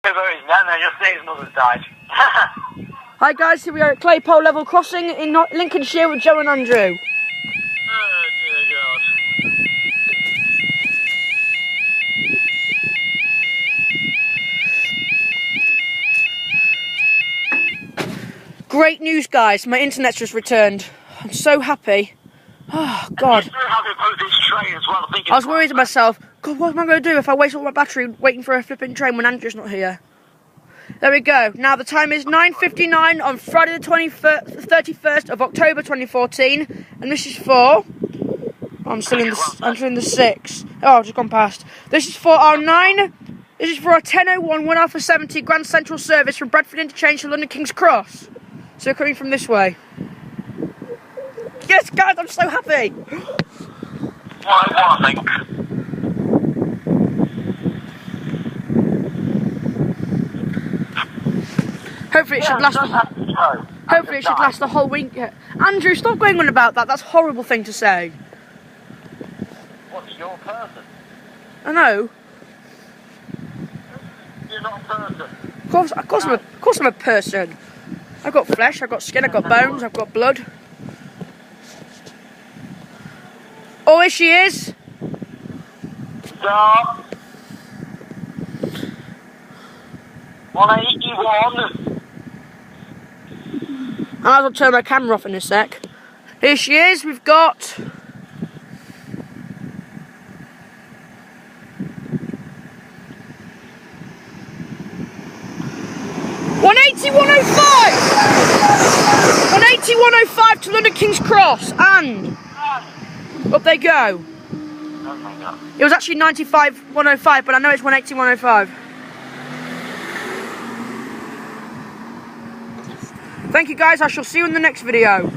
Just say his mother's died. Hi guys, here we are at Claypole level crossing in Lincolnshire with Joe and Andrew. Oh dear God. Great news guys, my internet's just returned. I'm so happy. Oh God. I was worried to myself, God, what am I going to do if I waste all my battery waiting for a flipping train when Andrew's not here? There we go. Now the time is 9:59 on Friday the 31st of October 2014, and this is for... I'm still in the 6. Oh, I've just gone past. This is for our 9. This is for our 10:01 1 Alpha 70 Grand Central service from Bradford Interchange to London King's Cross. So coming from this way. Yes, guys, I'm so happy. I think. Hopefully it should last. Hopefully it should last the whole week. Andrew, stop going on about that. That's a horrible thing to say. What's your person? I know. You're not a person. Of course I'm a person. I've got flesh, I've got skin, I've got bones, I've got blood. Oh, here she is. Stop. 181. I might as well turn my camera off in a sec. Here she is, we've got... $180, 105 to London King's Cross, and up they go. It was actually 95, 105, but I know it's 180, 105. Thank you guys, I shall see you in the next video.